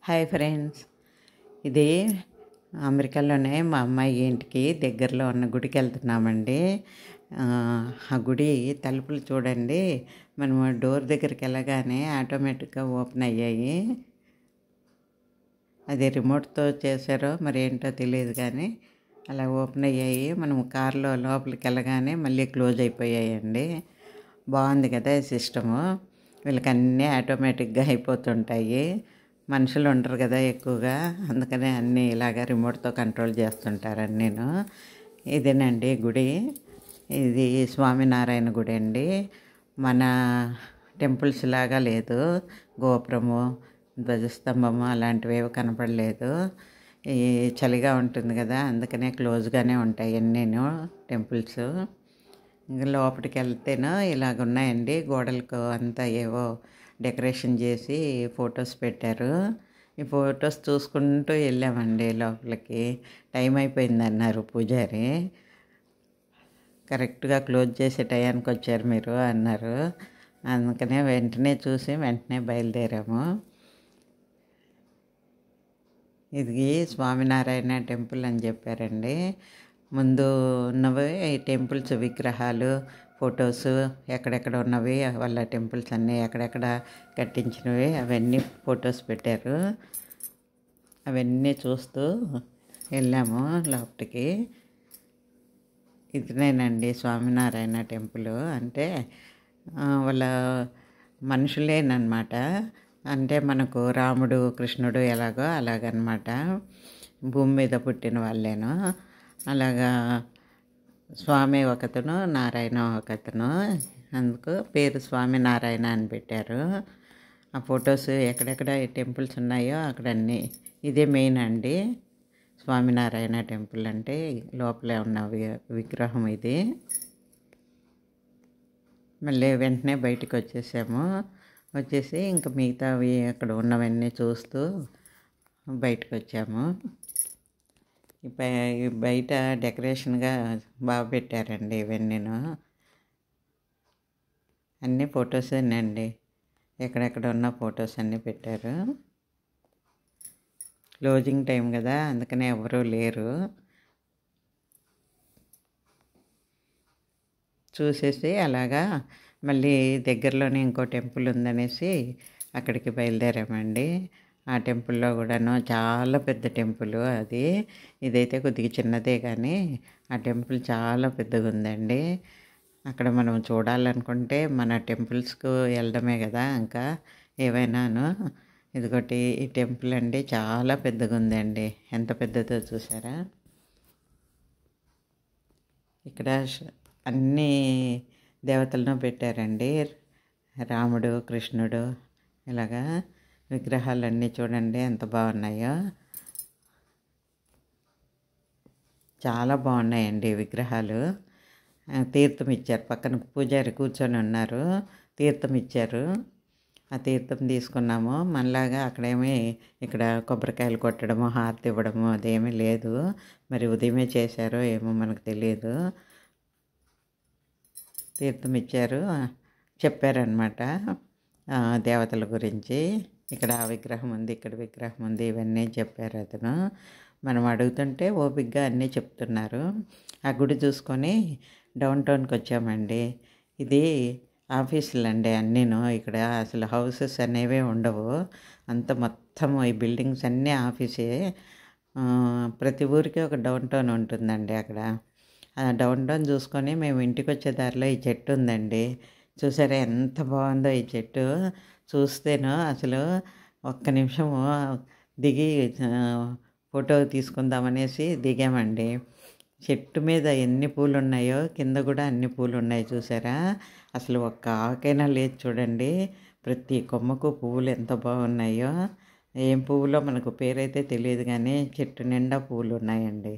Hi friends, ఇది అమెరికాలోనే మా అమ్మాయి ఇంటికి దగ్గరలో ఉన్న గుడికి వెళ్తున్నామండి. ఆ గుడి తలుపులు చూడండి, మనం డోర్ దగ్గరికి వెళ్ళగానే ఆటోమేటిక్గా ఓపెన్ అయ్యాయి. అది రిమోట్తో చేశారో మరి ఏంటో తెలియదు, కానీ అలా ఓపెన్ అయ్యాయి. మనం కారులో లోపలికి వెళ్ళగానే మళ్ళీ క్లోజ్ అయిపోయాయండి. బాగుంది కదా ఈ సిస్టము. వీళ్ళకి అన్నీ ఆటోమేటిక్గా అయిపోతుంటాయి. మనుషులు ఉండరు కదా ఎక్కువగా, అందుకనే అన్నీ ఇలాగ రిమోట్తో కంట్రోల్ చేస్తుంటారని నేను. ఇదేనండి గుడి. ఇది స్వామినారాయణ గుడి అండి. మన టెంపుల్స్ లాగా లేదు, గోపురము, ధ్వజస్తంభము అలాంటివి ఏవి కనపడలేదు. ఈ చలిగా ఉంటుంది కదా, అందుకనే క్లోజ్గానే ఉంటాయి అన్నీను టెంపుల్స్. ఇంకా లోపలికి వెళ్తేనో ఇలాగ ఉన్నాయండి, గోడలకు అంతా ఏవో డెకరేషన్ చేసి ఫొటోస్ పెట్టారు. ఈ ఫొటోస్ చూసుకుంటూ వెళ్ళామండి లోపలికి. టైం అయిపోయింది అన్నారు పూజారి. కరెక్ట్గా క్లోజ్ చేసే టయానికి వచ్చారు మీరు అన్నారు. అందుకనే వెంటనే చూసి వెంటనే బయలుదేరాము. ఇది స్వామినారాయణ టెంపుల్ అని చెప్పారండి. ముందు ఉన్నవి టెంపుల్స్ విగ్రహాలు, ఫొటోస్, ఎక్కడెక్కడ ఉన్నవి వాళ్ళ టెంపుల్స్ అన్నీ ఎక్కడెక్కడ కట్టించినవి అవన్నీ ఫొటోస్ పెట్టారు. అవన్నీ చూస్తూ వెళ్ళాము లోపలికి. ఇదినేనండి స్వామినారాయణ టెంపుల్ అంటే వాళ్ళ మనుషులేనమాట. అంటే మనకు రాముడు కృష్ణుడు ఎలాగో అలాగనమాట, భూమి మీద పుట్టిన వాళ్ళేను. అలాగా స్వామి ఒకతను, నారాయణ ఒకతను, అందుకు పేరు స్వామినారాయణ అని పెట్టారు. ఆ ఫొటోస్ ఎక్కడెక్కడ టెంపుల్స్ ఉన్నాయో అక్కడ అన్నీ. ఇదే మెయిన్ అండి స్వామినారాయణ టెంపుల్ అంటే, లోపలే ఉన్న విగ్రహం ఇది. మళ్ళీ వెంటనే బయటకు వచ్చేసి ఇంకా మిగతావి అక్కడ ఉన్నవన్నీ చూస్తూ బయటకు వచ్చాము. బయట డెకరేషన్గా బాగా పెట్టారండి ఇవన్నీను. అన్నీ ఫొటోసేనండి, ఎక్కడెక్కడ ఉన్న ఫొటోస్ అన్నీ పెట్టారు. క్లోజింగ్ టైం కదా, అందుకనే ఎవరూ లేరు. చూసేసి అలాగా మళ్ళీ దగ్గరలోనే ఇంకో టెంపుల్ ఉందనేసి అక్కడికి బయలుదేరామండి. ఆ టెంపుల్లో కూడాను చాలా పెద్ద టెంపుల్ అది. ఇదైతే కొద్దిగా చిన్నదే, కానీ ఆ టెంపుల్ చాలా పెద్దగా ఉందండి. అక్కడ మనం చూడాలనుకుంటే మన టెంపుల్స్కు వెళ్ళడమే కదా ఇంకా ఏవైనాను. ఇదిగోటి ఈ టెంపుల్ అండి చాలా పెద్దగా ఉందండి. ఎంత పెద్దదో చూసారా. ఇక్కడ అన్ని దేవతలను పెట్టారండి, రాముడు కృష్ణుడు ఇలాగా విగ్రహాలన్నీ చూడండి ఎంత బాగున్నాయో. చాలా బాగున్నాయండి విగ్రహాలు. తీర్థం ఇచ్చారు, పక్కన పూజారి కూర్చొని ఉన్నారు, తీర్థం ఇచ్చారు. ఆ తీర్థం తీసుకున్నాము. మనలాగా అక్కడేమీ ఇక్కడ కొబ్బరికాయలు కొట్టడము, హారతి ఇవ్వడము అదేమీ లేదు. మరి ఉదయమే చేశారో ఏమో మనకు తెలియదు. తీర్థం ఇచ్చారు, చెప్పారనమాట దేవతల గురించి. ఇక్కడ ఆ విగ్రహం ఉంది, ఇక్కడ విగ్రహం ఉంది, ఇవన్నీ చెప్పారు అతను. మనం అడుగుతుంటే ఓపికగా అన్నీ చెప్తున్నారు. ఆ గుడి చూసుకొని డౌన్ టౌన్కి వచ్చామండి. ఇది ఆఫీసులు అండి అన్నీను. ఇక్కడ అసలు హౌసెస్ అనేవే ఉండవు, అంత మొత్తం ఈ బిల్డింగ్స్ అన్నీ ఆఫీసే. ప్రతి ఊరికి ఒక డౌన్ టౌన్ ఉంటుందండి అక్కడ. ఆ డౌన్ టౌన్ చూసుకొని మేము ఇంటికి వచ్చే దారిలో ఈ చెట్టు ఉందండి. చూసారా ఎంత బాగుందో ఈ చెట్టు. చూస్తేనో అసలు ఒక్క నిమిషము దిగి ఫోటో తీసుకుందామనేసి దిగామండి. చెట్టు మీద ఎన్ని పూలు ఉన్నాయో కింద కూడా అన్ని పూలు ఉన్నాయి చూసారా. అసలు ఒక్క ఆకైనా లేదు చూడండి. ప్రతి కొమ్మకు పువ్వులు ఎంత బాగున్నాయో. ఏం పువ్వులో మనకు పేరైతే తెలియదు, కానీ చెట్టు నిండా పువ్వులు ఉన్నాయండి.